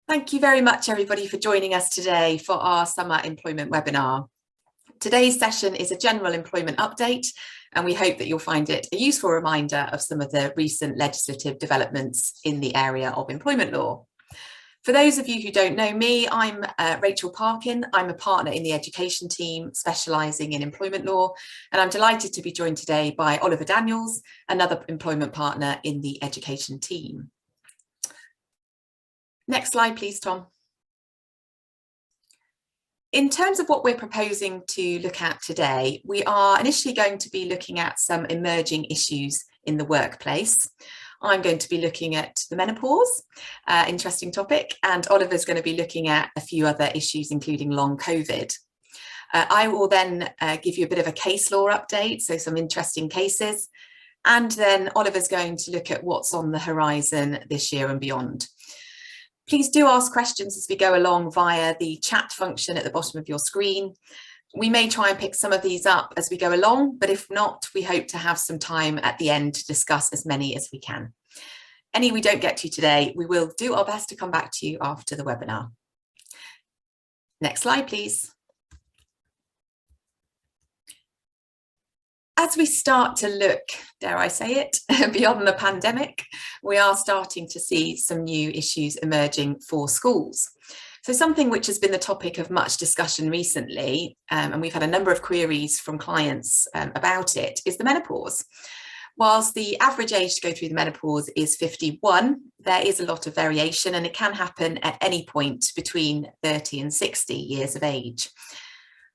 Thank you very much, everybody, for joining us today for our summer employment webinar. Today's session is a general employment update, and we hope that you'll find it a useful reminder of some of the recent legislative developments in the area of employment law. For those of you who don't know me, I'm Rachel Parkin. I'm a partner in the Education Team specialising in employment law, and I'm delighted to be joined today by Oliver Daniels, another employment partner in the Education Team. Next slide, please, Tom. In terms of what we're proposing to look at today, we are initially going to be looking at some emerging issues in the workplace. I'm going to be looking at the menopause, interesting topic, and Oliver's going to be looking at a few other issues, including long COVID. I will then give you a bit of a case law update, so some interesting cases, and then Oliver's going to look at what's on the horizon this year and beyond. Please do ask questions as we go along via the chat function at the bottom of your screen. We may try and pick some of these up as we go along, but if not, we hope to have some time at the end to discuss as many as we can. Any we don't get to today, we will do our best to come back to you after the webinar. Next slide, please. As we start to look, dare I say it, beyond the pandemic, we are starting to see some new issues emerging for schools. So something which has been the topic of much discussion recently, and we've had a number of queries from clients about it, is the menopause. Whilst the average age to go through the menopause is 51, there is a lot of variation, and it can happen at any point between 30 and 60 years of age.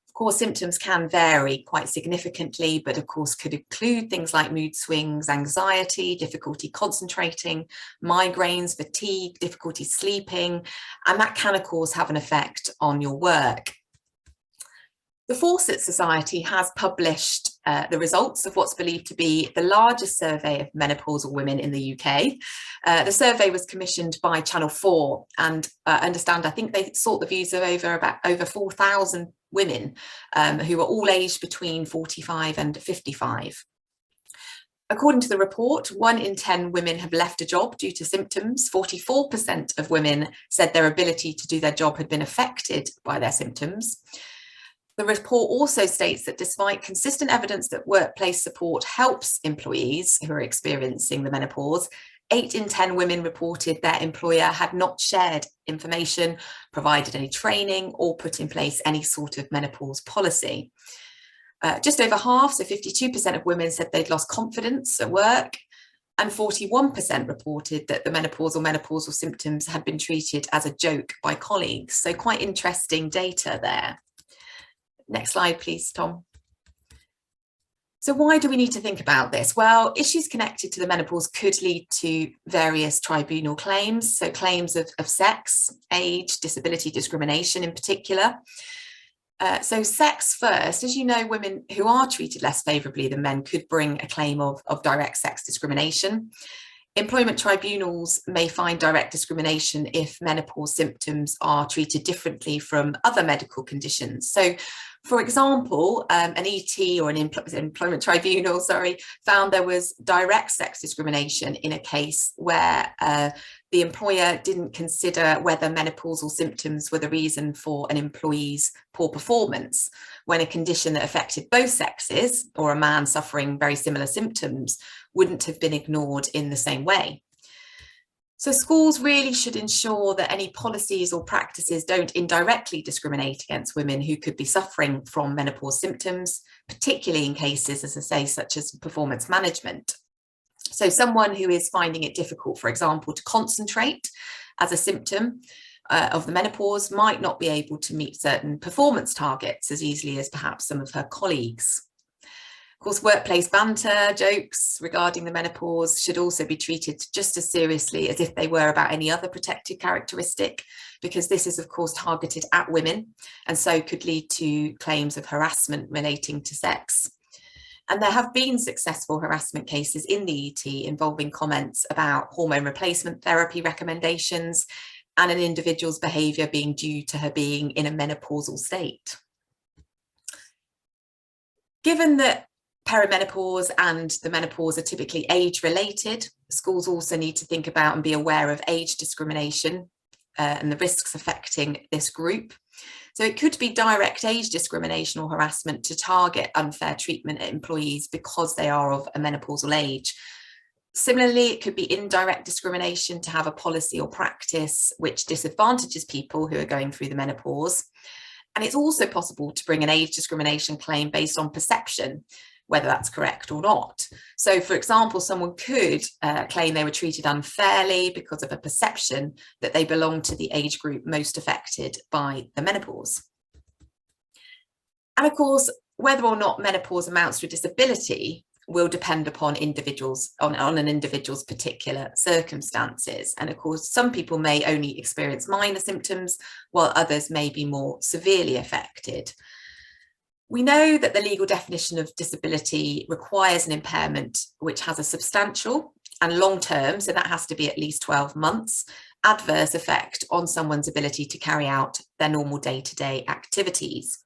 Of course, symptoms can vary quite significantly, but of course could include things like mood swings, anxiety, difficulty concentrating, migraines, fatigue, difficulty sleeping, and that can of course have an effect on your work. The Fawcett Society has published the results of what's believed to be the largest survey of menopausal women in the UK. The survey was commissioned by Channel 4, and I think they sought the views of over 4,000 women who were all aged between 45 and 55. According to the report, 1 in 10 women have left a job due to symptoms. 44% of women said their ability to do their job had been affected by their symptoms. The report also states that despite consistent evidence that workplace support helps employees who are experiencing the menopause, 8 in 10 women reported their employer had not shared information, provided any training, or put in place any sort of menopause policy. Just over half, so 52% of women said they'd lost confidence at work, and 41% reported that the menopausal symptoms had been treated as a joke by colleagues. So quite interesting data there. Next slide, please, Tom. So why do we need to think about this? Well, issues connected to the menopause could lead to various tribunal claims. So claims of sex, age, disability discrimination in particular. So sex first, as you know, women who are treated less favourably than men could bring a claim of direct sex discrimination. Employment tribunals may find direct discrimination if menopause symptoms are treated differently from other medical conditions. So, for example, an ET or an employment tribunal, found there was direct sex discrimination in a case where the employer didn't consider whether menopausal symptoms were the reason for an employee's poor performance, when a condition that affected both sexes, or a man suffering very similar symptoms, wouldn't have been ignored in the same way. So schools really should ensure that any policies or practices don't indirectly discriminate against women who could be suffering from menopause symptoms, particularly in cases, as I say, such as performance management. So someone who is finding it difficult, for example, to concentrate as a symptom of the menopause might not be able to meet certain performance targets as easily as perhaps some of her colleagues. Of course, workplace banter, jokes regarding the menopause should also be treated just as seriously as if they were about any other protected characteristic, because this is, of course, targeted at women and so could lead to claims of harassment relating to sex. And there have been successful harassment cases in the ET involving comments about hormone replacement therapy recommendations and an individual's behaviour being due to her being in a menopausal state. Given that perimenopause and the menopause are typically age-related, schools also need to think about and be aware of age discrimination and the risks affecting this group. So it could be direct age discrimination or harassment to target unfair treatment at employees because they are of a menopausal age. Similarly, it could be indirect discrimination to have a policy or practice which disadvantages people who are going through the menopause. And it's also possible to bring an age discrimination claim based on perception, whether that's correct or not. So, for example, someone could claim they were treated unfairly because of a perception that they belong to the age group most affected by the menopause. And of course, whether or not menopause amounts to a disability will depend upon individuals, on an individual's particular circumstances. And of course, some people may only experience minor symptoms, while others may be more severely affected. We know that the legal definition of disability requires an impairment which has a substantial and long-term, so that has to be at least 12 months, adverse effect on someone's ability to carry out their normal day-to-day activities.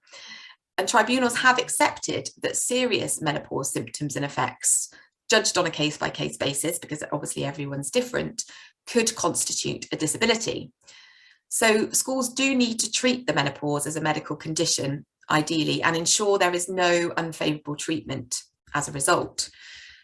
And tribunals have accepted that serious menopause symptoms and effects, judged on a case-by-case basis, because obviously everyone's different, could constitute a disability. So schools do need to treat the menopause as a medical condition, ideally, and ensure there is no unfavourable treatment as a result.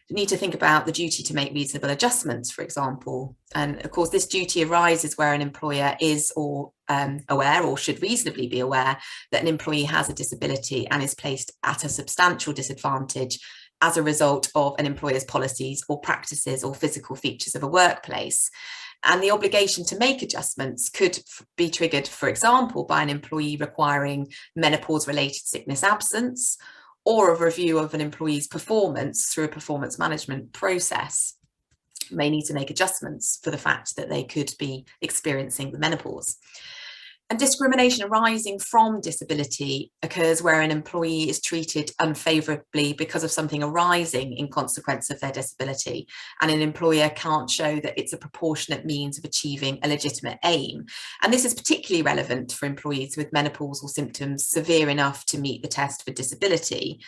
You need to think about the duty to make reasonable adjustments, for example. And of course, this duty arises where an employer is aware, or should reasonably be aware, that an employee has a disability and is placed at a substantial disadvantage as a result of an employer's policies or practices or physical features of a workplace. And the obligation to make adjustments could be triggered, for example, by an employee requiring menopause-related sickness absence, or a review of an employee's performance through a performance management process. May need to make adjustments for the fact that they could be experiencing the menopause. And discrimination arising from disability occurs where an employee is treated unfavourably because of something arising in consequence of their disability, and an employer can't show that it's a proportionate means of achieving a legitimate aim. And this is particularly relevant for employees with menopausal symptoms severe enough to meet the test for disability.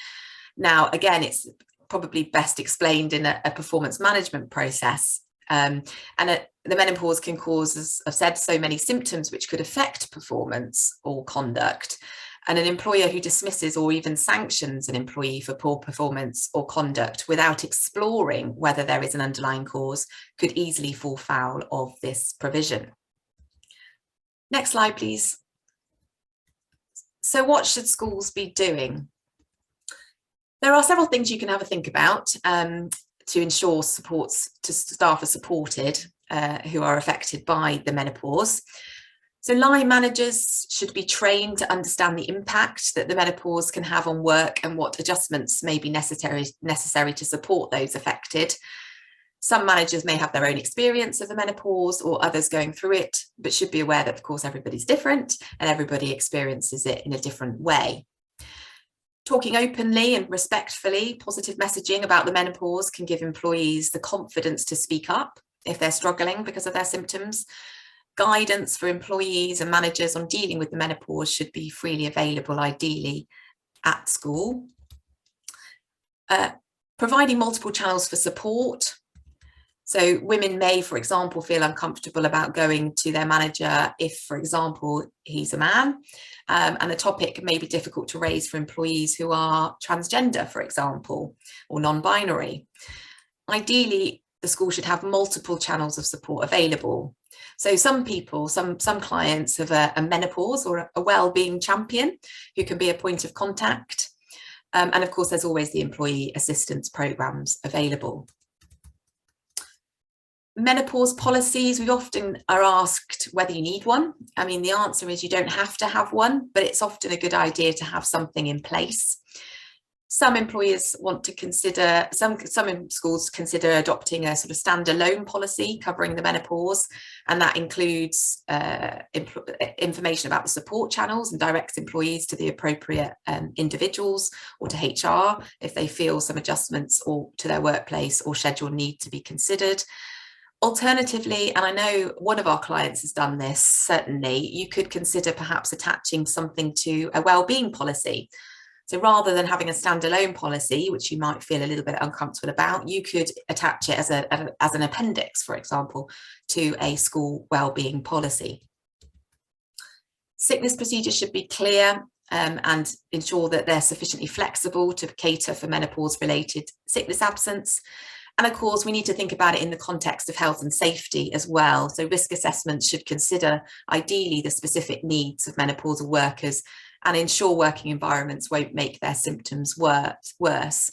Now, again, it's probably best explained in a performance management process. The menopause can cause, as I've said, so many symptoms which could affect performance or conduct. And an employer who dismisses or even sanctions an employee for poor performance or conduct without exploring whether there is an underlying cause could easily fall foul of this provision. Next slide, please. So what should schools be doing? There are several things you can have a think about to ensure staff are supported who are affected by the menopause. So line managers should be trained to understand the impact that the menopause can have on work and what adjustments may be necessary to support those affected. Some managers may have their own experience of the menopause or others going through it, but should be aware that, of course, everybody's different and everybody experiences it in a different way. Talking openly and respectfully, positive messaging about the menopause can give employees the confidence to speak up if they're struggling because of their symptoms. Guidance for employees and managers on dealing with the menopause should be freely available, ideally at school. Providing multiple channels for support. So women may, for example, feel uncomfortable about going to their manager if, for example, he's a man, and the topic may be difficult to raise for employees who are transgender, for example, or non-binary. Ideally, the school should have multiple channels of support available. So some people, some clients have a menopause or a well-being champion who can be a point of contact. And of course, there's always the employee assistance programs available. Menopause policies, we often are asked whether you need one. I mean, the answer is you don't have to have one, but it's often a good idea to have something in place. Some employers want to consider, some schools consider adopting a sort of standalone policy covering the menopause, and that includes information about the support channels and directs employees to the appropriate individuals or to HR if they feel some adjustments or to their workplace or schedule need to be considered. Alternatively, and I know one of our clients has done this, certainly, you could consider perhaps attaching something to a wellbeing policy. So rather than having a standalone policy, which you might feel a little bit uncomfortable about, you could attach it as an appendix, for example, to a school wellbeing policy. Sickness procedures should be clear and ensure that they're sufficiently flexible to cater for menopause-related sickness absence. And of course, we need to think about it in the context of health and safety as well. So risk assessments should consider ideally the specific needs of menopausal workers and ensure working environments won't make their symptoms worse.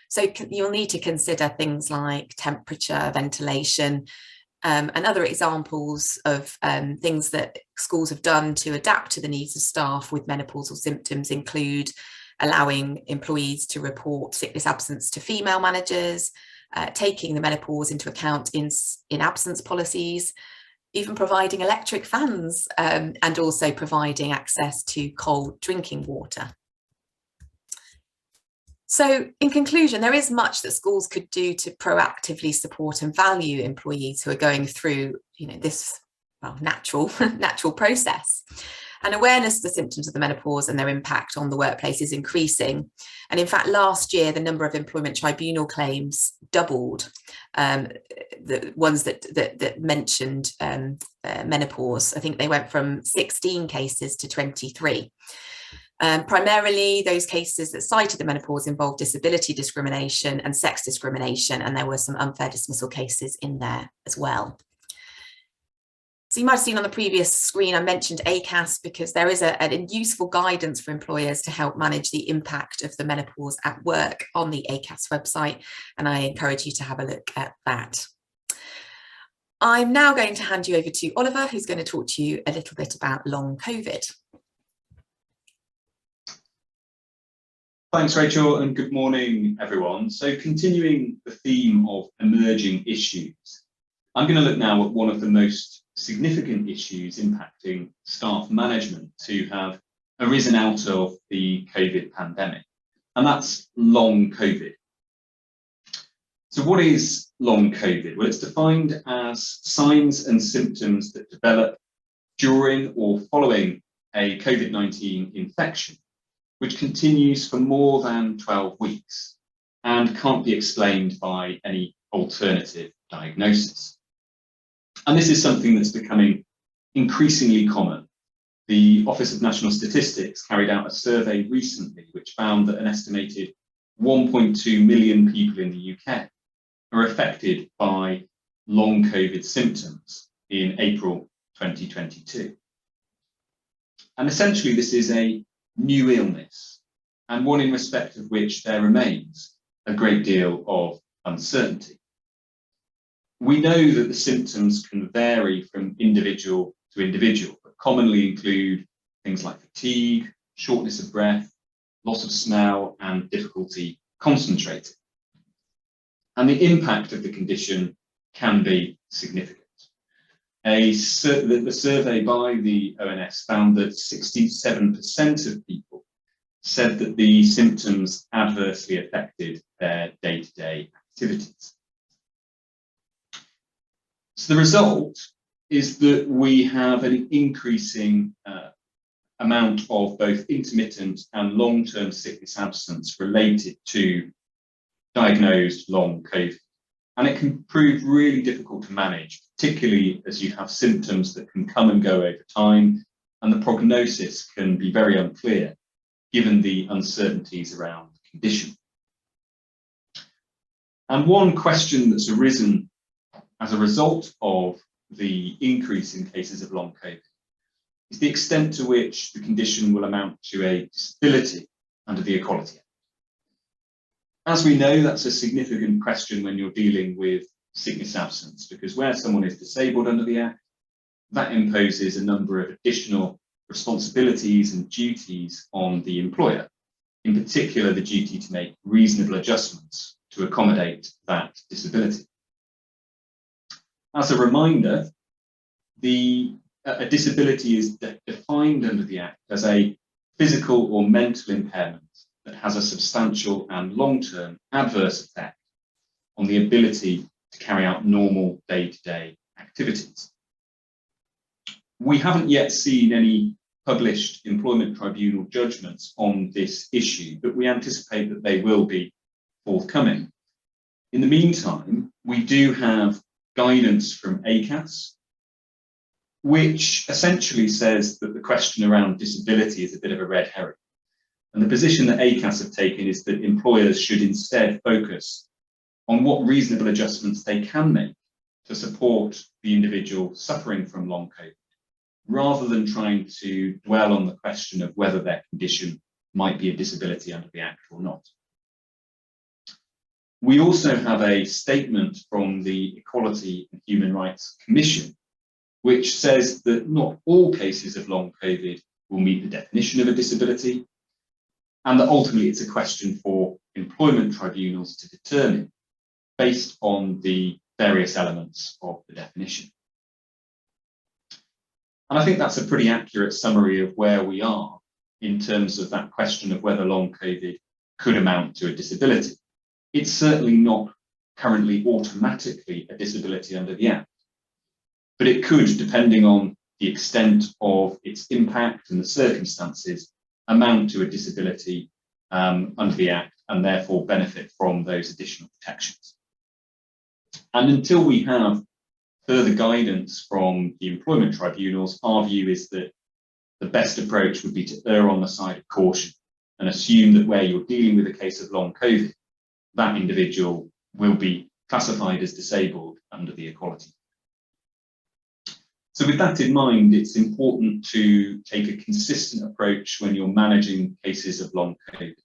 So you'll need to consider things like temperature, ventilation, and other examples of things that schools have done to adapt to the needs of staff with menopausal symptoms include allowing employees to report sickness absence to female managers, taking the menopause into account in absence policies, even providing electric fans, and also providing access to cold drinking water. So in conclusion, there is much that schools could do to proactively support and value employees who are going through, this natural process. And awareness of the symptoms of the menopause and their impact on the workplace is increasing. And in fact, last year, the number of employment tribunal claims doubled, the ones that mentioned menopause. I think they went from 16 cases to 23. Primarily, those cases that cited the menopause involved disability discrimination and sex discrimination, and there were some unfair dismissal cases in there as well. So you might have seen on the previous screen, I mentioned ACAS because there is a useful guidance for employers to help manage the impact of the menopause at work on the ACAS website, and I encourage you to have a look at that. I'm now going to hand you over to Oliver, who's going to talk to you a little bit about long COVID. Thanks, Rachel, and good morning, everyone. So continuing the theme of emerging issues, I'm going to look now at one of the most significant issues impacting staff management to have arisen out of the COVID pandemic, and that's long COVID. So what is long COVID? Well, it's defined as signs and symptoms that develop during or following a COVID-19 infection, which continues for more than 12 weeks and can't be explained by any alternative diagnosis. And this is something that's becoming increasingly common. The Office of National Statistics carried out a survey recently which found that an estimated 1.2 million people in the UK are affected by long COVID symptoms in April 2022. And essentially, this is a new illness, and one in respect of which there remains a great deal of uncertainty. We know that the symptoms can vary from individual to individual, but commonly include things like fatigue, shortness of breath, loss of smell, and difficulty concentrating. And the impact of the condition can be significant. The survey by the ONS found that 67% of people said that the symptoms adversely affected their day-to-day activities. So the result is that we have an increasing amount of both intermittent and long-term sickness absence related to diagnosed long COVID. And it can prove really difficult to manage, particularly as you have symptoms that can come and go over time, and the prognosis can be very unclear given the uncertainties around the condition. And one question that's arisen as a result of the increase in cases of long COVID is the extent to which the condition will amount to a disability under the Equality Act. As we know, that's a significant question when you're dealing with sickness absence, because where someone is disabled under the Act, that imposes a number of additional responsibilities and duties on the employer, in particular the duty to make reasonable adjustments to accommodate that disability. As a reminder, a disability is defined under the Act as a physical or mental impairment that has a substantial and long-term adverse effect on the ability to carry out normal day-to-day activities. We haven't yet seen any published employment tribunal judgments on this issue, but we anticipate that they will be forthcoming. In the meantime, we do have guidance from ACAS which essentially says that the question around disability is a bit of a red herring. And the position that ACAS have taken is that employers should instead focus on what reasonable adjustments they can make to support the individual suffering from long COVID, rather than trying to dwell on the question of whether their condition might be a disability under the Act or not. We also have a statement from the Equality and Human Rights Commission, which says that not all cases of long COVID will meet the definition of a disability, and that ultimately it's a question for employment tribunals to determine based on the various elements of the definition. And I think that's a pretty accurate summary of where we are in terms of that question of whether long COVID could amount to a disability. It's certainly not currently automatically a disability under the Act, but it could, depending on the extent of its impact and the circumstances, amount to a disability under the Act and therefore benefit from those additional protections. And until we have further guidance from the employment tribunals, our view is that the best approach would be to err on the side of caution and assume that where you're dealing with a case of long COVID, that individual will be classified as disabled under the Equality. So with that in mind, it's important to take a consistent approach when you're managing cases of long COVID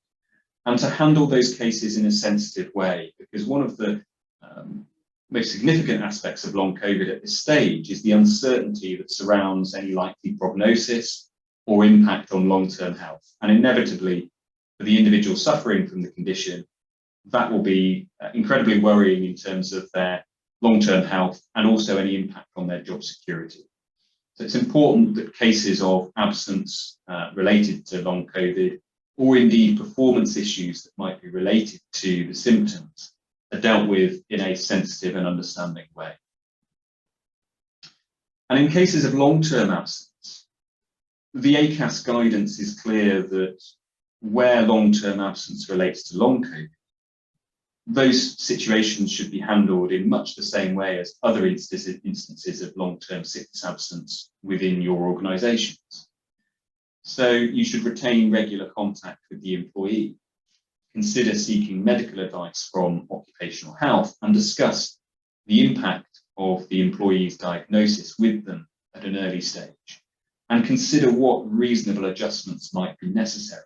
and to handle those cases in a sensitive way, because one of the most significant aspects of long COVID at this stage is the uncertainty that surrounds any likely prognosis or impact on long-term health. And inevitably, for the individual suffering from the condition, that will be incredibly worrying in terms of their long-term health and also any impact on their job security. So it's important that cases of absence related to long COVID, or indeed performance issues that might be related to the symptoms, are dealt with in a sensitive and understanding way. And in cases of long-term absence, the ACAS guidance is clear that where long-term absence relates to long COVID, those situations should be handled in much the same way as other instances of long-term sickness absence within your organisations. So you should retain regular contact with the employee, consider seeking medical advice from occupational health, and discuss the impact of the employee's diagnosis with them at an early stage, and consider what reasonable adjustments might be necessary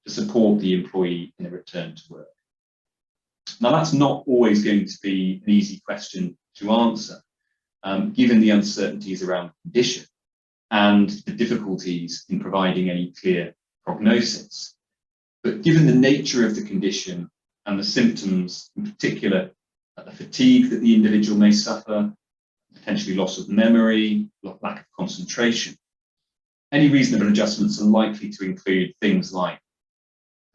to support the employee in a return to work. Now, that's not always going to be an easy question to answer, given the uncertainties around the condition and the difficulties in providing any clear prognosis. But given the nature of the condition and the symptoms, in particular, the fatigue that the individual may suffer, potentially loss of memory, lack of concentration, any reasonable adjustments are likely to include things like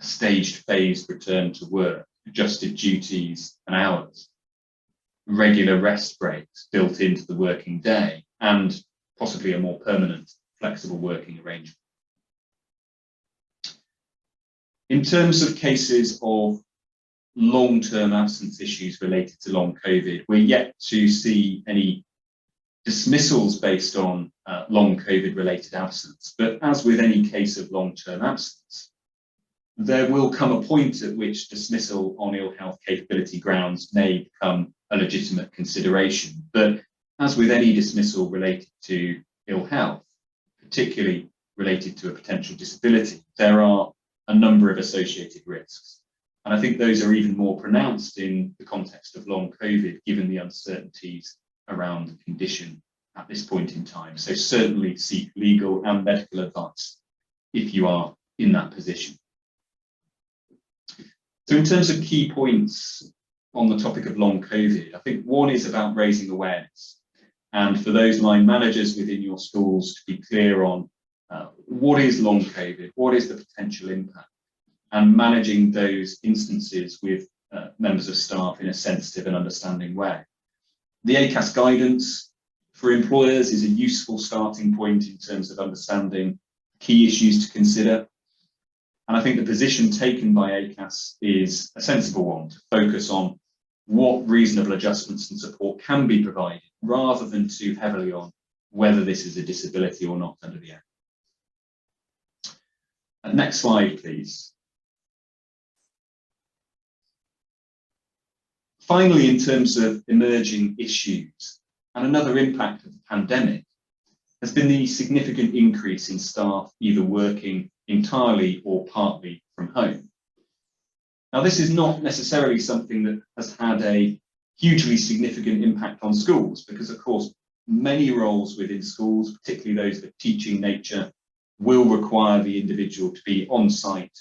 a staged phased return to work, adjusted duties and hours, regular rest breaks built into the working day, and possibly a more permanent, flexible working arrangement. In terms of cases of long-term absence issues related to long COVID, we're yet to see any dismissals based on long COVID-related absence. But as with any case of long-term absence, there will come a point at which dismissal on ill health capability grounds may become a legitimate consideration. But as with any dismissal related to ill health, particularly related to a potential disability, there are a number of associated risks. And I think those are even more pronounced in the context of long COVID, given the uncertainties around the condition at this point in time. So certainly seek legal and medical advice if you are in that position. So in terms of key points on the topic of long COVID, I think one is about raising awareness. And for those line managers within your schools to be clear on what is long COVID, what is the potential impact, and managing those instances with members of staff in a sensitive and understanding way. The ACAS guidance for employers is a useful starting point in terms of understanding key issues to consider. And I think the position taken by ACAS is a sensible one, to focus on what reasonable adjustments and support can be provided, rather than too heavily on whether this is a disability or not under the Act. Next slide, please. Finally, in terms of emerging issues, and another impact of the pandemic has been the significant increase in staff either working entirely or partly from home. Now, this is not necessarily something that has had a hugely significant impact on schools, because of course, many roles within schools, particularly those of teaching nature, will require the individual to be on site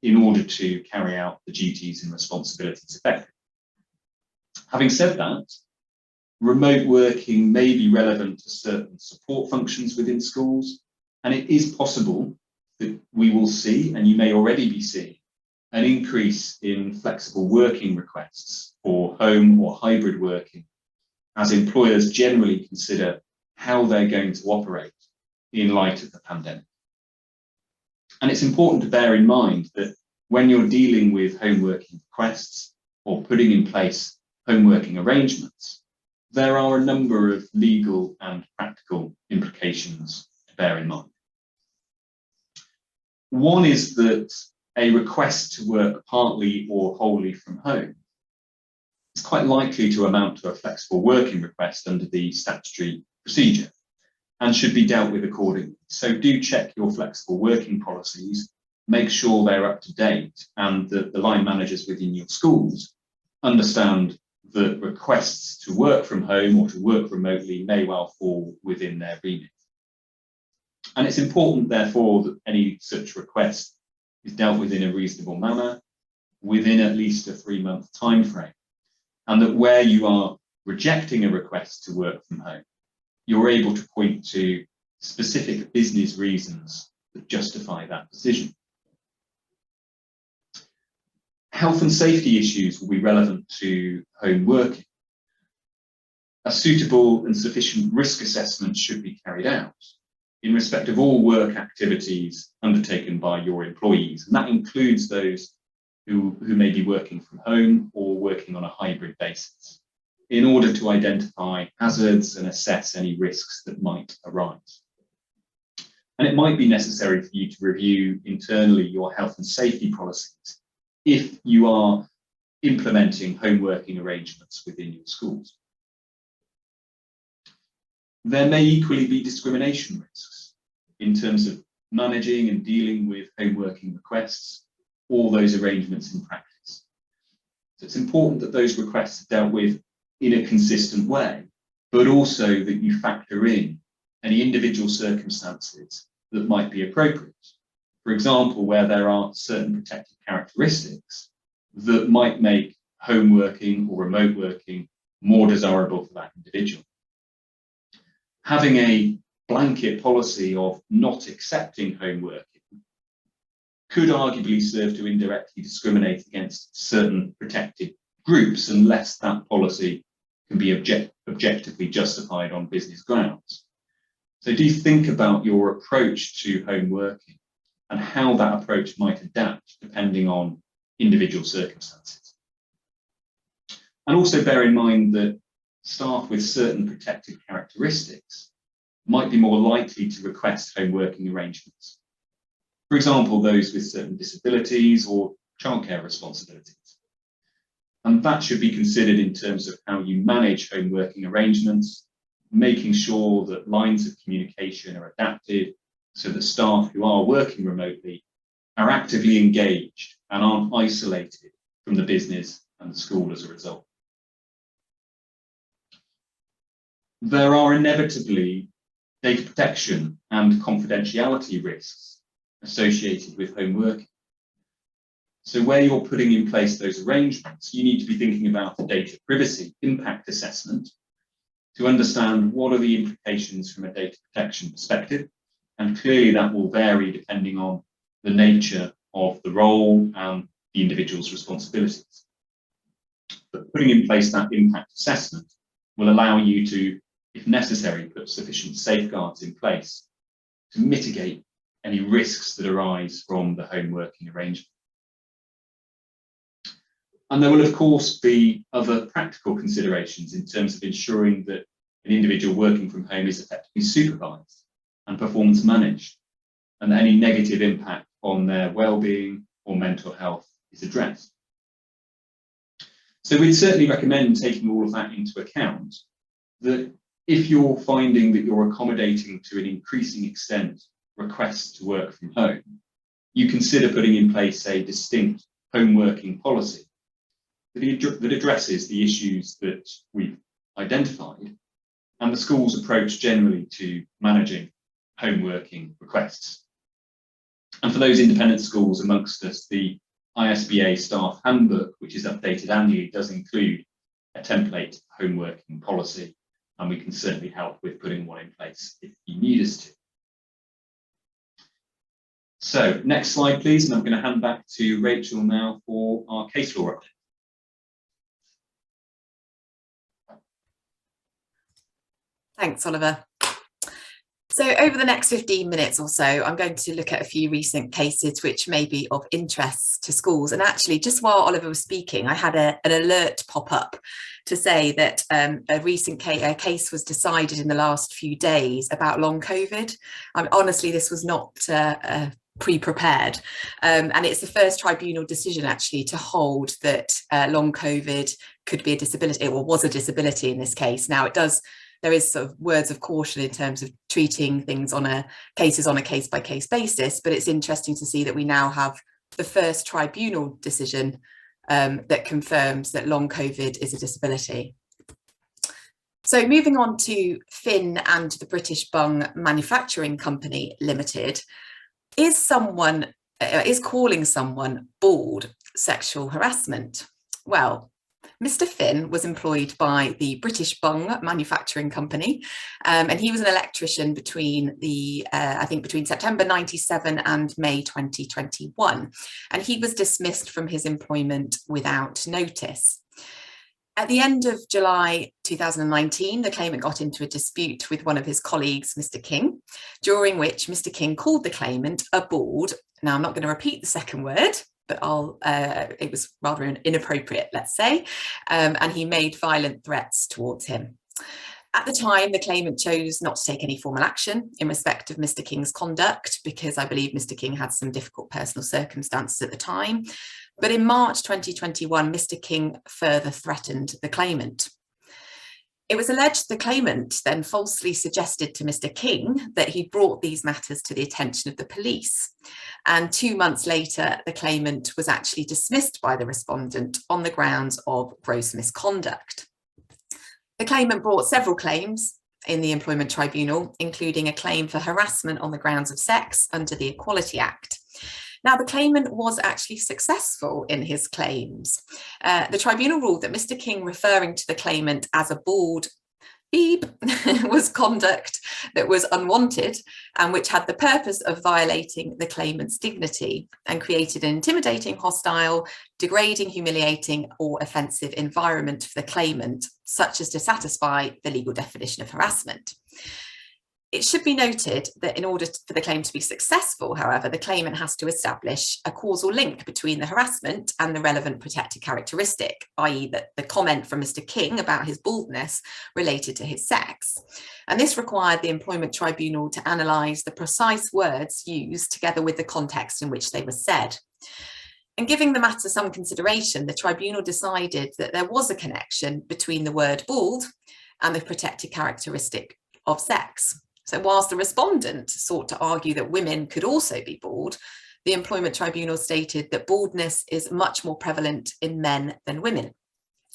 in order to carry out the duties and responsibilities effectively. Having said that, remote working may be relevant to certain support functions within schools, and it is possible that we will see, and you may already be seeing, an increase in flexible working requests for home or hybrid working as employers generally consider how they're going to operate in light of the pandemic. And it's important to bear in mind that when you're dealing with home working requests or putting in place home working arrangements, there are a number of legal and practical implications to bear in mind. One is that a request to work partly or wholly from home is quite likely to amount to a flexible working request under the statutory procedure and should be dealt with accordingly. So do check your flexible working policies, make sure they're up to date, and that the line managers within your schools understand that requests to work from home or to work remotely may well fall within their remit. And it's important, therefore, that any such request is dealt with in a reasonable manner, within at least a 3-month time frame, and that where you are rejecting a request to work from home, you're able to point to specific business reasons that justify that decision. Health and safety issues will be relevant to home working. A suitable and sufficient risk assessment should be carried out in respect of all work activities undertaken by your employees, and that includes those who may be working from home or working on a hybrid basis, in order to identify hazards and assess any risks that might arise. And it might be necessary for you to review internally your health and safety policies if you are implementing home working arrangements within your schools. There may equally be discrimination risks in terms of managing and dealing with home working requests or those arrangements in practice. So it's important that those requests are dealt with in a consistent way, but also that you factor in any individual circumstances that might be appropriate. For example, where there are certain protected characteristics that might make home working or remote working more desirable for that individual. Having a blanket policy of not accepting home working could arguably serve to indirectly discriminate against certain protected groups unless that policy can be objectively justified on business grounds. So do think about your approach to home working and how that approach might adapt depending on individual circumstances. And also bear in mind that staff with certain protected characteristics might be more likely to request home working arrangements. For example, those with certain disabilities or childcare responsibilities. And that should be considered in terms of how you manage home working arrangements, making sure that lines of communication are adapted so that staff who are working remotely are actively engaged and aren't isolated from the business and the school as a result. There are inevitably data protection and confidentiality risks associated with home working. So where you're putting in place those arrangements, you need to be thinking about the data privacy impact assessment to understand what are the implications from a data protection perspective. And clearly that will vary depending on the nature of the role and the individual's responsibilities. But putting in place that impact assessment will allow you to, if necessary, put sufficient safeguards in place to mitigate any risks that arise from the home working arrangement. And there will, of course, be other practical considerations in terms of ensuring that an individual working from home is effectively supervised and performance managed, and any negative impact on their well-being or mental health is addressed. So we'd certainly recommend taking all of that into account, that if you're finding that you're accommodating to an increasing extent requests to work from home, you consider putting in place a distinct home working policy that addresses the issues that we've identified and the school's approach generally to managing home working requests. And for those independent schools amongst us, the ISBA staff handbook, which is updated annually, does include a template home working policy, and we can certainly help with putting one in place if you need us to. So next slide, please, and I'm going to hand back to Rachel now for our case law update. Thanks, Oliver. So over the next 15 minutes or so, I'm going to look at a few recent cases which may be of interest to schools. And actually, just while Oliver was speaking, I had an alert pop up to say that a recent case was decided in the last few days about long COVID. Honestly, this was not pre-prepared, and it's the first tribunal decision actually to hold that long COVID could be a disability, or was a disability in this case. Now there is sort of words of caution in terms of treating things on a case-by-case basis, but it's interesting to see that we now have the first tribunal decision that confirms that long COVID is a disability. So moving on to Finn and the British Bung Manufacturing Company Limited, is calling someone bald sexual harassment? Well, Mr. Finn was employed by the British Bung Manufacturing Company, and he was an electrician between September 97 and May 2021, and he was dismissed from his employment without notice. At the end of July 2019, the claimant got into a dispute with one of his colleagues, Mr. King, during which Mr. King called the claimant a bald. Now, I'm not going to repeat the second word, but it was rather inappropriate, let's say, and he made violent threats towards him. At the time, the claimant chose not to take any formal action in respect of Mr. King's conduct, because I believe Mr. King had some difficult personal circumstances at the time. But in March 2021, Mr. King further threatened the claimant. It was alleged the claimant then falsely suggested to Mr. King that he brought these matters to the attention of the police. And 2 months later, the claimant was actually dismissed by the respondent on the grounds of gross misconduct. The claimant brought several claims in the Employment Tribunal, including a claim for harassment on the grounds of sex under the Equality Act. Now, the claimant was actually successful in his claims. The tribunal ruled that Mr. King referring to the claimant as a bald beep was conduct that was unwanted and which had the purpose of violating the claimant's dignity and created an intimidating, hostile, degrading, humiliating or offensive environment for the claimant, such as to satisfy the legal definition of harassment. It should be noted that in order for the claim to be successful, however, the claimant has to establish a causal link between the harassment and the relevant protected characteristic, i.e. that the comment from Mr. King about his baldness related to his sex. And this required the Employment Tribunal to analyse the precise words used together with the context in which they were said. And giving the matter some consideration, the tribunal decided that there was a connection between the word bald and the protected characteristic of sex. So whilst the respondent sought to argue that women could also be bald, the Employment Tribunal stated that baldness is much more prevalent in men than women.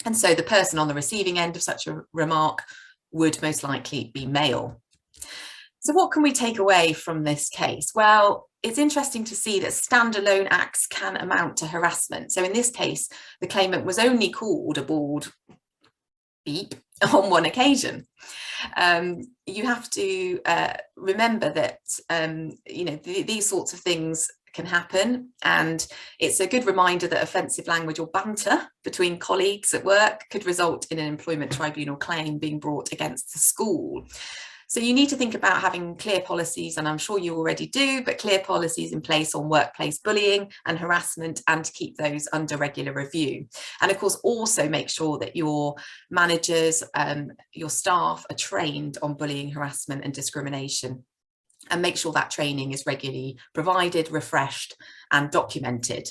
And so the person on the receiving end of such a remark would most likely be male. So what can we take away from this case? Well, it's interesting to see that standalone acts can amount to harassment. So in this case, the claimant was only called a bald beep on one occasion. You have to remember that these sorts of things can happen, and it's a good reminder that offensive language or banter between colleagues at work could result in an Employment Tribunal claim being brought against the school. So you need to think about having clear policies, and I'm sure you already do, but clear policies in place on workplace bullying and harassment, and to keep those under regular review. And of course, also make sure that your managers, your staff are trained on bullying, harassment and discrimination, and make sure that training is regularly provided, refreshed and documented.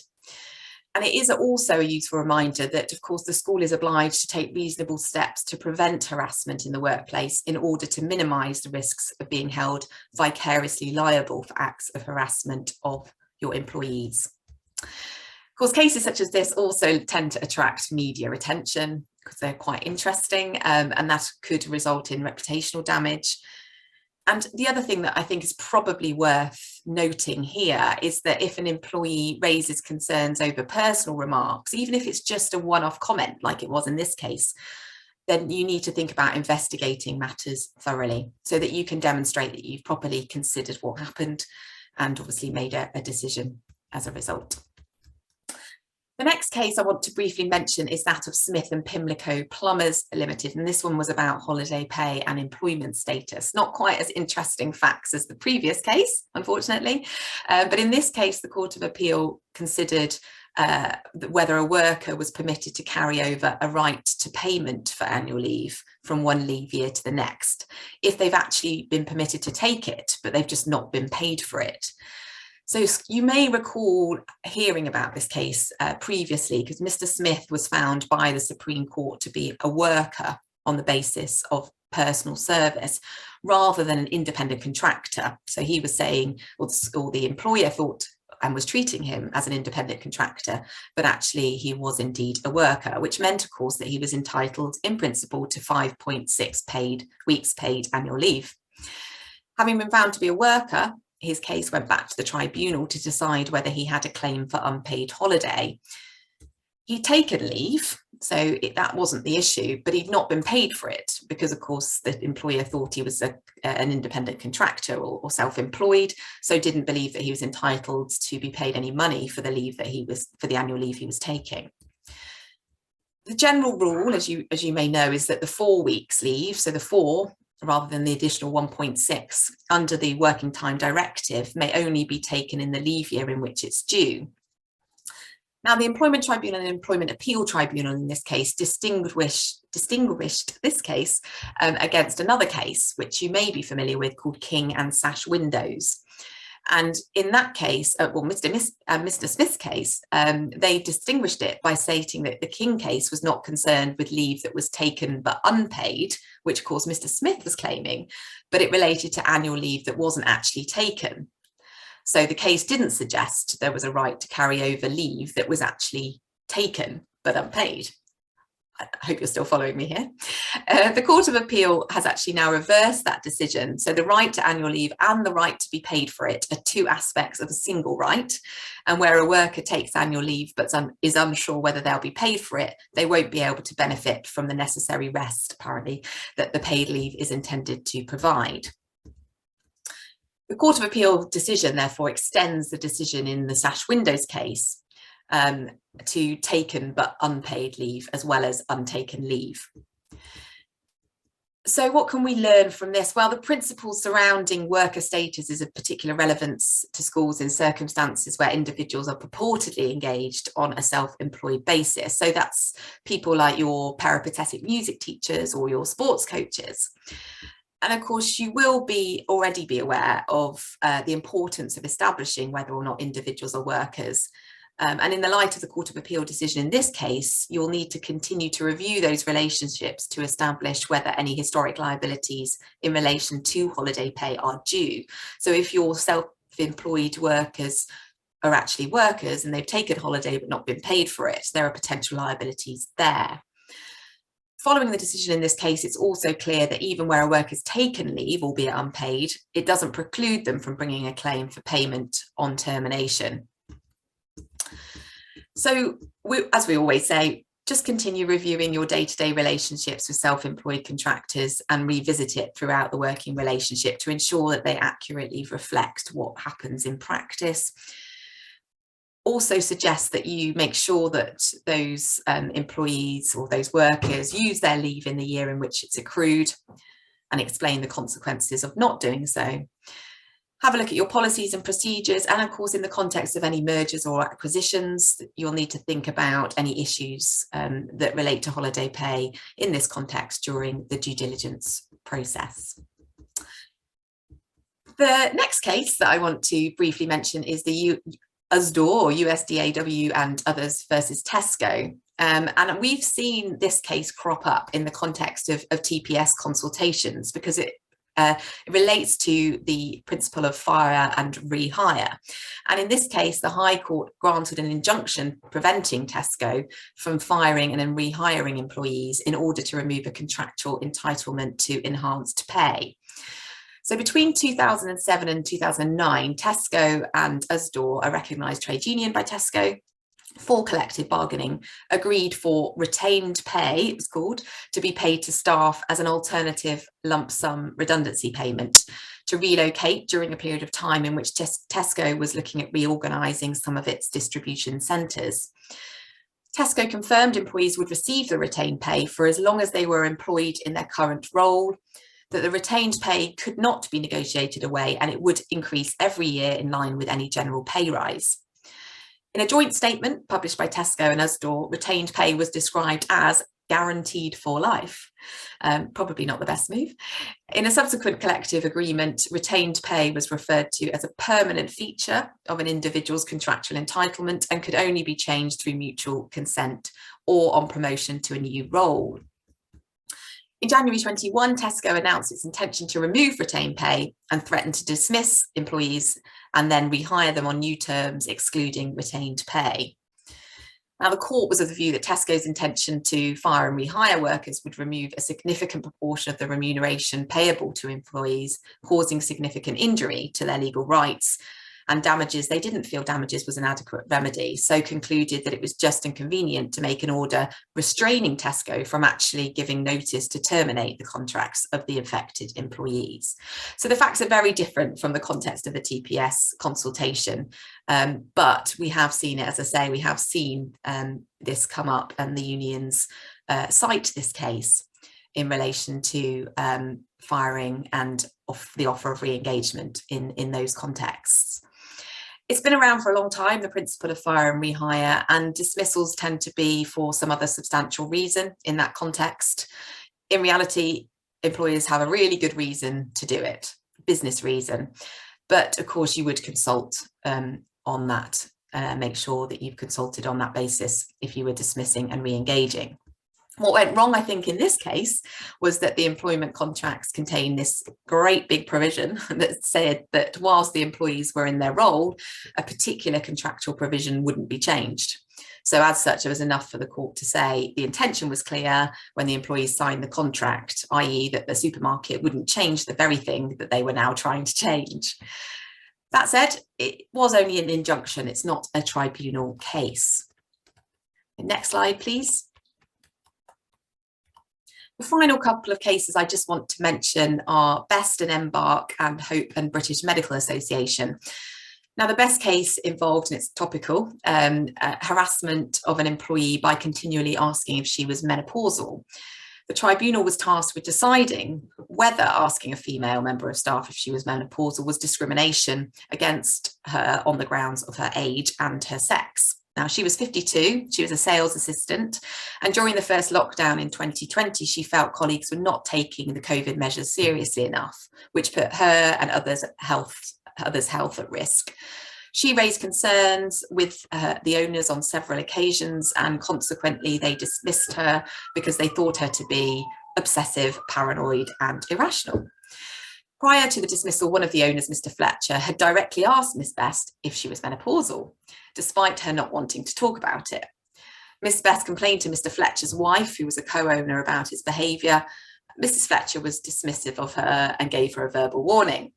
And it is also a useful reminder that, of course, the school is obliged to take reasonable steps to prevent harassment in the workplace in order to minimise the risks of being held vicariously liable for acts of harassment of your employees. Of course, cases such as this also tend to attract media attention because they're quite interesting, and that could result in reputational damage. And the other thing that I think is probably worth noting here is that if an employee raises concerns over personal remarks, even if it's just a one-off comment like it was in this case, then you need to think about investigating matters thoroughly so that you can demonstrate that you've properly considered what happened and obviously made a decision as a result. The next case I want to briefly mention is that of Smith and Pimlico Plumbers Limited, and this one was about holiday pay and employment status. Not quite as interesting facts as the previous case, unfortunately, but in this case the Court of Appeal considered whether a worker was permitted to carry over a right to payment for annual leave from one leave year to the next, if they've actually been permitted to take it, but they've just not been paid for it. So you may recall hearing about this case previously, because Mr. Smith was found by the Supreme Court to be a worker on the basis of personal service rather than an independent contractor. So he was saying, or the employer thought and was treating him as an independent contractor, but actually he was indeed a worker, which meant, of course, that he was entitled in principle to 5.6 weeks paid annual leave. Having been found to be a worker, his case went back to the tribunal to decide whether he had a claim for unpaid holiday. He'd taken leave, so that wasn't the issue, but he'd not been paid for it because, of course, the employer thought he was an independent contractor or self-employed, so didn't believe that he was entitled to be paid any money for the leave that for the annual leave he was taking. The general rule, as you may know, is that the 4 weeks leave, so the 4 rather than the additional 1.6 under the Working Time Directive, may only be taken in the leave year in which it's due. Now, the Employment Tribunal and Employment Appeal Tribunal in this case distinguished this case against another case, which you may be familiar with, called King and Sash Windows. And in that case, Mr. Smith's case, they distinguished it by stating that the King case was not concerned with leave that was taken but unpaid, which of course Mr. Smith was claiming, but it related to annual leave that wasn't actually taken. So the case didn't suggest there was a right to carry over leave that was actually taken but unpaid. I hope you're still following me here. The Court of Appeal has actually now reversed that decision. So the right to annual leave and the right to be paid for it are two aspects of a single right. And where a worker takes annual leave but is unsure whether they'll be paid for it, they won't be able to benefit from the necessary rest, apparently, that the paid leave is intended to provide. The Court of Appeal decision, therefore, extends the decision in the Sash Windows case to taken but unpaid leave as well as untaken leave. So what can we learn from this? Well, the principles surrounding worker status is of particular relevance to schools in circumstances where individuals are purportedly engaged on a self-employed basis. So that's people like your peripatetic music teachers or your sports coaches. And of course, you will already be aware of the importance of establishing whether or not individuals are workers. And in the light of the Court of Appeal decision in this case, you'll need to continue to review those relationships to establish whether any historic liabilities in relation to holiday pay are due. So if your self-employed workers are actually workers and they've taken holiday but not been paid for it, there are potential liabilities there. Following the decision in this case, it's also clear that even where a worker's taken leave, albeit unpaid, it doesn't preclude them from bringing a claim for payment on termination. So, as we always say, just continue reviewing your day-to-day relationships with self-employed contractors and revisit it throughout the working relationship to ensure that they accurately reflect what happens in practice. Also suggest that you make sure that those employees or those workers use their leave in the year in which it's accrued. and explain the consequences of not doing so. Have a look at your policies and procedures, and of course in the context of any mergers or acquisitions, you'll need to think about any issues that relate to holiday pay in this context during the due diligence process. The next case that I want to briefly mention is the USDAW, or USDAW and others versus Tesco. And we've seen this case crop up in the context of TPS consultations because it relates to the principle of fire and rehire. And in this case, the High Court granted an injunction preventing Tesco from firing and then rehiring employees in order to remove a contractual entitlement to enhanced pay. So between 2007 and 2009, Tesco and USDAW, a recognised trade union by Tesco, for collective bargaining, agreed for retained pay, it was called, to be paid to staff as an alternative lump sum redundancy payment to relocate during a period of time in which Tesco was looking at reorganising some of its distribution centres. Tesco confirmed employees would receive the retained pay for as long as they were employed in their current role, that the retained pay could not be negotiated away and it would increase every year in line with any general pay rise. In a joint statement published by Tesco and USDAW, retained pay was described as guaranteed for life. Probably not the best move. In a subsequent collective agreement, retained pay was referred to as a permanent feature of an individual's contractual entitlement and could only be changed through mutual consent or on promotion to a new role. In January 21, Tesco announced its intention to remove retained pay and threatened to dismiss employees and then rehire them on new terms, excluding retained pay. Now, the court was of the view that Tesco's intention to fire and rehire workers would remove a significant proportion of the remuneration payable to employees, causing significant injury to their legal rights and damages. They didn't feel damages was an adequate remedy, so concluded that it was just and convenient to make an order restraining Tesco from actually giving notice to terminate the contracts of the affected employees. So the facts are very different from the context of the TPS consultation, but we have seen it, as I say, we have seen this come up, and the unions cite this case in relation to firing and the offer of re-engagement in those contexts. It's been around for a long time, the principle of fire and rehire, and dismissals tend to be for some other substantial reason in that context. In reality, employers have a really good reason to do it, business reason, but of course you would consult on that, make sure that you've consulted on that basis if you were dismissing and re-engaging. What went wrong, I think, in this case was that the employment contracts contain this great big provision that said that whilst the employees were in their role, a particular contractual provision wouldn't be changed. So as such, it was enough for the court to say the intention was clear when the employees signed the contract, i.e. that the supermarket wouldn't change the very thing that they were now trying to change. That said, it was only an injunction, it's not a tribunal case. Next slide, please. The final couple of cases I just want to mention are Best and Embark and Hope and British Medical Association. Now, the Best case involved, and it's topical, harassment of an employee by continually asking if she was menopausal. The tribunal was tasked with deciding whether asking a female member of staff if she was menopausal was discrimination against her on the grounds of her age and her sex. Now, she was 52, she was a sales assistant, and during the first lockdown in 2020, she felt colleagues were not taking the COVID measures seriously enough, which put her and others' health at risk. She raised concerns with the owners on several occasions, and consequently they dismissed her because they thought her to be obsessive, paranoid and irrational. Prior to the dismissal, one of the owners, Mr. Fletcher, had directly asked Miss Best if she was menopausal, despite her not wanting to talk about it. Miss Best complained to Mr. Fletcher's wife, who was a co-owner, about his behaviour. Mrs. Fletcher was dismissive of her and gave her a verbal warning.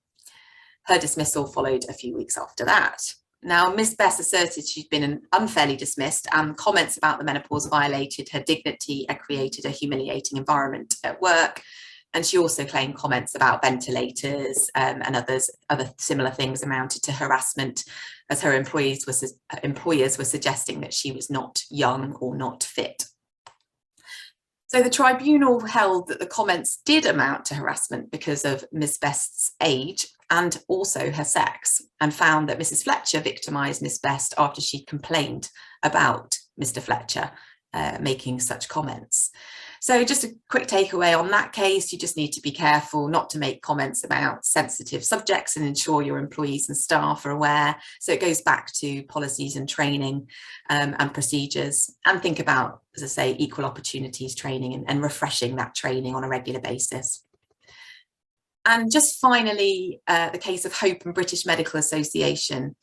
Her dismissal followed a few weeks after that. Now, Miss Best asserted she'd been unfairly dismissed, and comments about the menopause violated her dignity and created a humiliating environment at work. And she also claimed comments about ventilators and other similar things amounted to harassment, as her employers were suggesting that she was not young or not fit. So the tribunal held that the comments did amount to harassment because of Ms. Best's age and also her sex, and found that Mrs. Fletcher victimised Miss Best after she complained about Mr. Fletcher making such comments. So just a quick takeaway on that case: you just need to be careful not to make comments about sensitive subjects and ensure your employees and staff are aware. So it goes back to policies and training and procedures, and think about, as I say, equal opportunities training and refreshing that training on a regular basis. And just finally, the case of Hope and British Medical Association.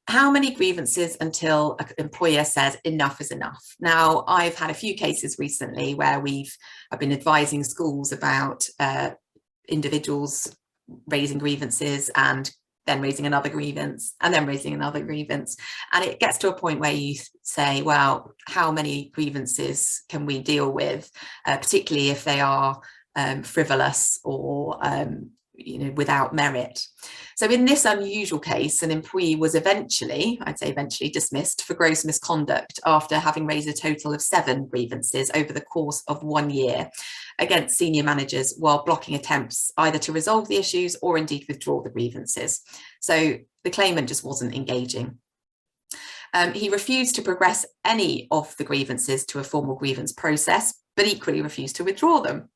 How many grievances until an employer says enough is enough? Now, I've had a few cases recently where I've been advising schools about individuals raising grievances and then raising another grievance and then raising another grievance. And it gets to a point where you say, well, how many grievances can we deal with, particularly if they are frivolous or without merit. So in this unusual case, an employee was eventually dismissed for gross misconduct after having raised a total of 7 grievances over the course of 1 year against senior managers, while blocking attempts either to resolve the issues or indeed withdraw the grievances. So the claimant just wasn't engaging. He refused to progress any of the grievances to a formal grievance process, but equally refused to withdraw them.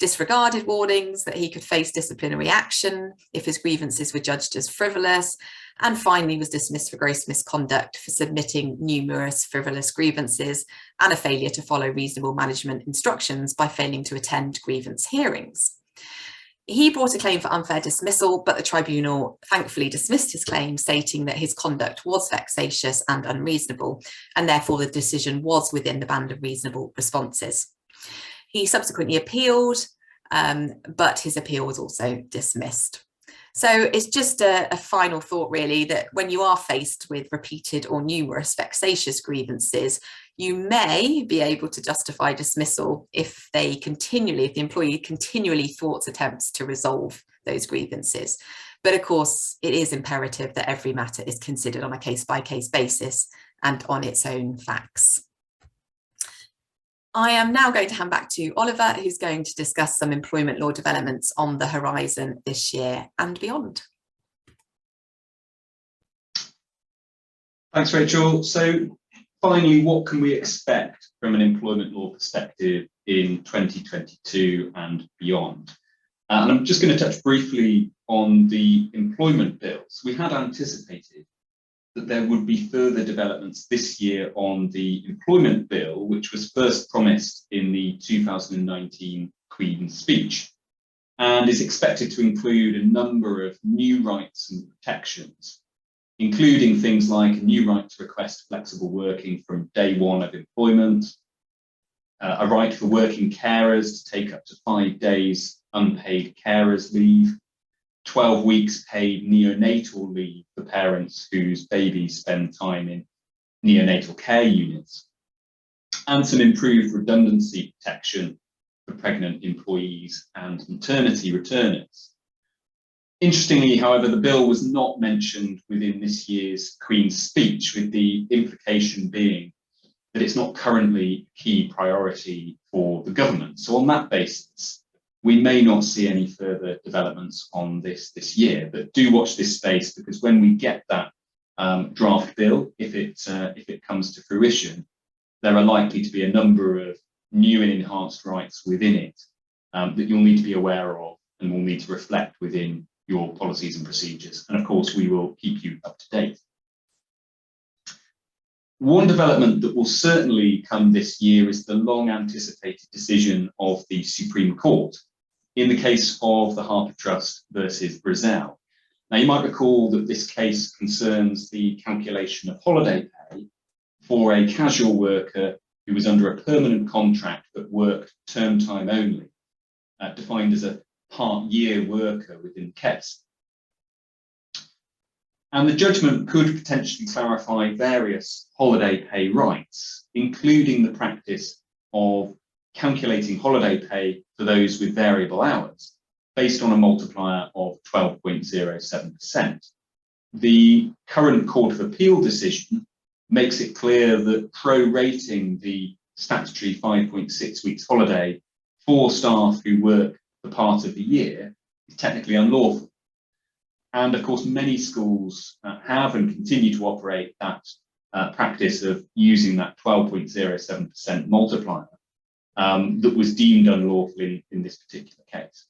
Disregarded warnings that he could face disciplinary action if his grievances were judged as frivolous, and finally was dismissed for gross misconduct for submitting numerous frivolous grievances and a failure to follow reasonable management instructions by failing to attend grievance hearings. He brought a claim for unfair dismissal, but the tribunal thankfully dismissed his claim, stating that his conduct was vexatious and unreasonable, and therefore the decision was within the band of reasonable responses. He subsequently appealed, but his appeal was also dismissed. So it's just a final thought, really, that when you are faced with repeated or numerous vexatious grievances, you may be able to justify dismissal if the employee continually thwarts attempts to resolve those grievances. But of course, it is imperative that every matter is considered on a case-by-case basis and on its own facts. I am now going to hand back to Oliver, who's going to discuss some employment law developments on the horizon this year and beyond. Thanks, Rachel. So finally, what can we expect from an employment law perspective in 2022 and beyond? And I'm just going to touch briefly on the employment bills. We had anticipated that there would be further developments this year on the employment bill, which was first promised in the 2019 Queen's Speech, and is expected to include a number of new rights and protections, including things like a new right to request flexible working from day one of employment, a right for working carers to take up to 5 days unpaid carers leave, 12 weeks paid neonatal leave for parents whose babies spend time in neonatal care units, and some improved redundancy protection for pregnant employees and maternity returners. Interestingly, however, the bill was not mentioned within this year's Queen's Speech, with the implication being that it's not currently a key priority for the government. So on that basis, we may not see any further developments on this year, but do watch this space, because when we get that draft bill, if it comes to fruition, there are likely to be a number of new and enhanced rights within it that you'll need to be aware of and will need to reflect within your policies and procedures. And of course, we will keep you up to date. One development that will certainly come this year is the long anticipated decision of the Supreme Court in the case of the Harper Trust versus Brazil. Now, you might recall that this case concerns the calculation of holiday pay for a casual worker who was under a permanent contract but worked term time only, defined as a part-year worker within the case. And the judgment could potentially clarify various holiday pay rights, including the practice of calculating holiday pay for those with variable hours based on a multiplier of 12.07%. The current Court of Appeal decision makes it clear that prorating the statutory 5.6 weeks holiday for staff who work for part of the year is technically unlawful. And of course, many schools have and continue to operate that practice of using that 12.07% multiplier that was deemed unlawful in this particular case.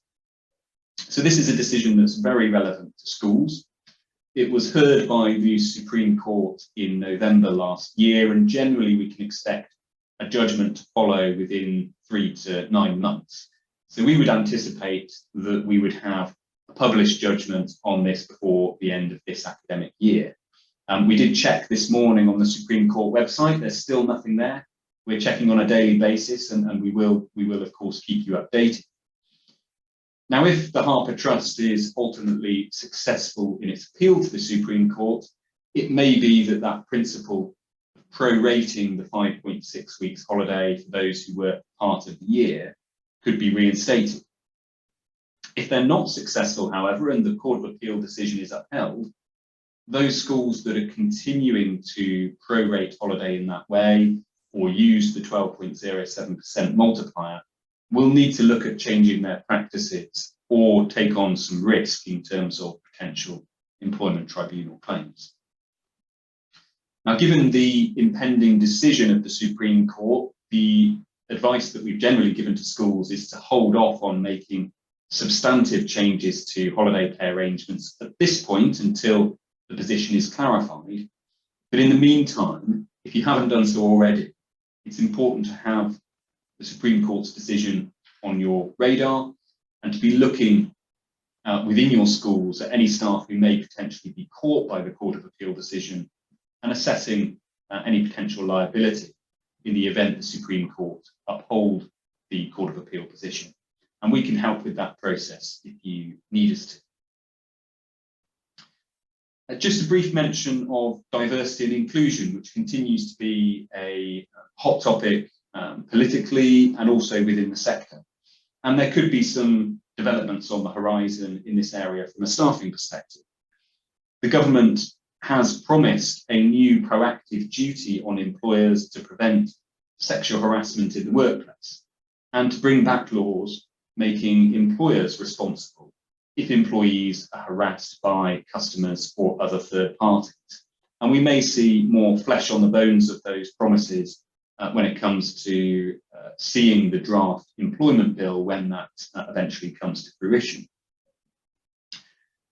So this is a decision that's very relevant to schools. It was heard by the Supreme Court in November last year, and generally we can expect a judgment to follow within 3 to 9 months. So we would anticipate that we would have a published judgment on this before the end of this academic year. We did check this morning on the Supreme Court website. There's still nothing there. We're checking on a daily basis, and we will of course keep you updated. Now, if the Harper Trust is ultimately successful in its appeal to the Supreme Court, it may be that that principle of prorating the 5.6 weeks holiday for those who work part of the year could be reinstated. If they're not successful, however, and the Court of Appeal decision is upheld, those schools that are continuing to prorate holiday in that way or use the 12.07% multiplier will need to look at changing their practices or take on some risk in terms of potential employment tribunal claims. Now, given the impending decision of the Supreme Court, the advice that we've generally given to schools is to hold off on making substantive changes to holiday pay arrangements at this point until the position is clarified. But in the meantime, if you haven't done so already, it's important to have the Supreme Court's decision on your radar and to be looking within your schools at any staff who may potentially be caught by the Court of Appeal decision and assessing any potential liability in the event the Supreme Court uphold the Court of Appeal position. And we can help with that process if you need us to. Just a brief mention of diversity and inclusion, which continues to be a hot topic politically and also within the sector. And there could be some developments on the horizon in this area from a staffing perspective. The government has promised a new proactive duty on employers to prevent sexual harassment in the workplace and to bring back laws making employers responsible if employees are harassed by customers or other third parties. And we may see more flesh on the bones of those promises when it comes to seeing the draft employment bill when that eventually comes to fruition.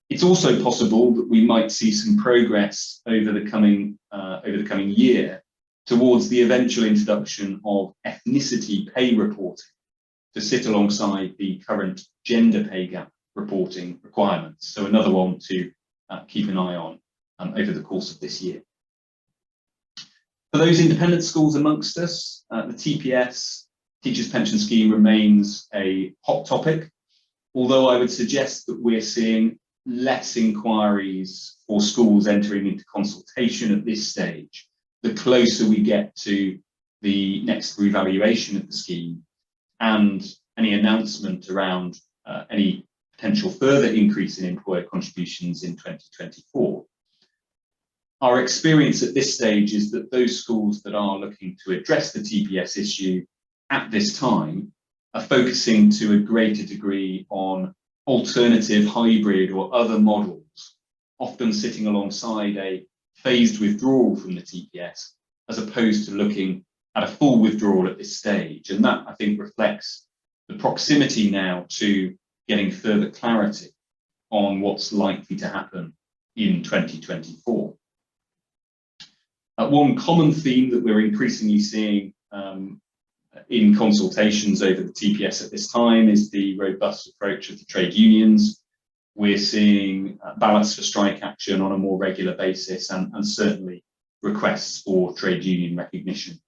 It's also possible that we might see some progress over the coming year towards the eventual introduction of ethnicity pay reporting to sit alongside the current gender pay gap reporting requirements. So another one to keep an eye on over the course of this year. For those independent schools amongst us, the TPS, Teachers Pension Scheme, remains a hot topic, although I would suggest that we're seeing less inquiries for schools entering into consultation at this stage, the closer we get to the next revaluation of the scheme and any announcement around any potential further increase in employer contributions in 2024. Our experience at this stage is that those schools that are looking to address the TPS issue at this time are focusing to a greater degree on alternative, hybrid or other models, often sitting alongside a phased withdrawal from the TPS, as opposed to looking at a full withdrawal at this stage. And that, I think, reflects the proximity now to getting further clarity on what's likely to happen in 2024. One common theme that we're increasingly seeing in consultations over the TPS at this time is the robust approach of the trade unions. We're seeing ballots for strike action on a more regular basis and certainly requests for trade union recognition.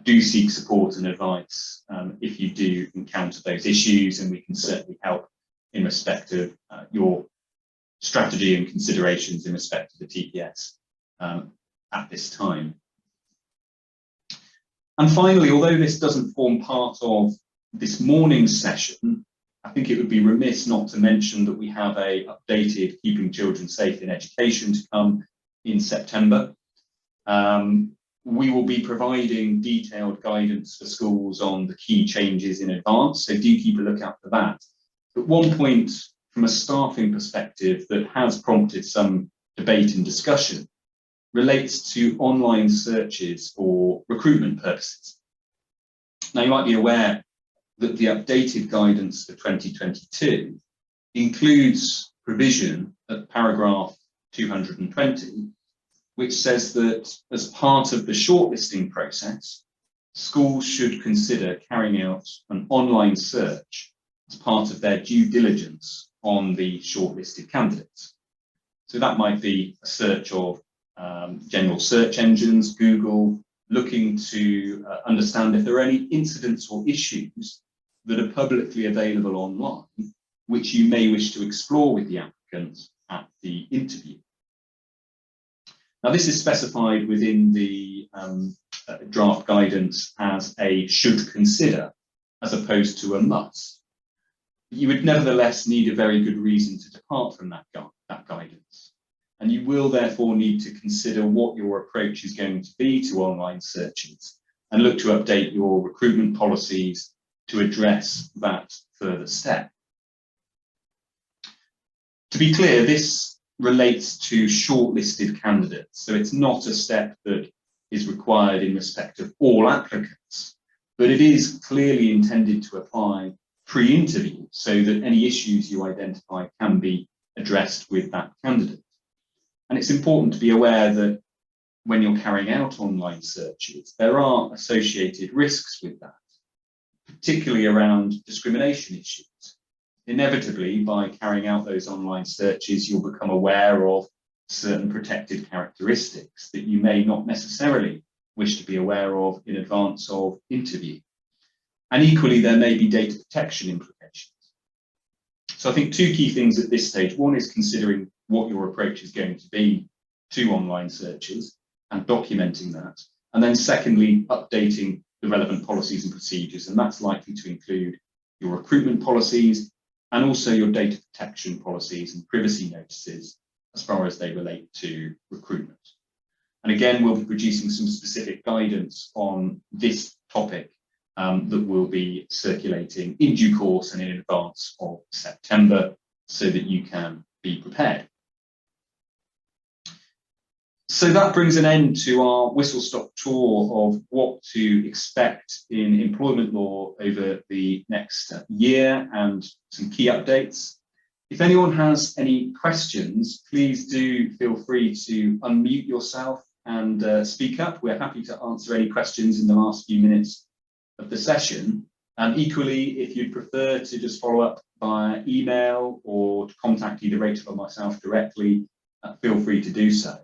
Do seek support and advice if you do encounter those issues, and we can certainly help in respect of your strategy and considerations in respect of the TPS at this time. And finally, although this doesn't form part of this morning's session, I think it would be remiss not to mention that we have a updated Keeping Children Safe in Education to come in September. we will be providing detailed guidance for schools on the key changes in advance, so do keep a lookout for that. But one point from a staffing perspective that has prompted some debate and discussion relates to online searches for recruitment purposes. Now, you might be aware that the updated guidance for 2022 includes provision at paragraph 220, which says that as part of the shortlisting process, schools should consider carrying out an online search as part of their due diligence on the shortlisted candidates. So that might be a search of general search engines, Google, looking to understand if there are any incidents or issues that are publicly available online, which you may wish to explore with the applicant at the interview. Now, this is specified within the draft guidance as a should consider, as opposed to a must. You would nevertheless need a very good reason to depart from that guidance. And you will therefore need to consider what your approach is going to be to online searches and look to update your recruitment policies to address that further step. To be clear, this relates to shortlisted candidates, so it's not a step that is required in respect of all applicants, but it is clearly intended to apply pre-interview so that any issues you identify can be addressed with that candidate. And it's important to be aware that when you're carrying out online searches, there are associated risks with that, particularly around discrimination issues. Inevitably, by carrying out those online searches, you'll become aware of certain protected characteristics that you may not necessarily wish to be aware of in advance of interview. And equally, there may be data protection implications. So I think two key things at this stage. One is considering what your approach is going to be to online searches and documenting that. And then secondly, updating the relevant policies and procedures. And that's likely to include your recruitment policies and also your data protection policies and privacy notices as far as they relate to recruitment. And again, we'll be producing some specific guidance on this topic that will be circulating in due course and in advance of September so that you can be prepared. So that brings an end to our whistle-stop tour of what to expect in employment law over the next year and some key updates. If anyone has any questions, please do feel free to unmute yourself and speak up. We're happy to answer any questions in the last few minutes of the session. And equally, if you'd prefer to just follow up via email or to contact either Rachel or myself directly, feel free to do so.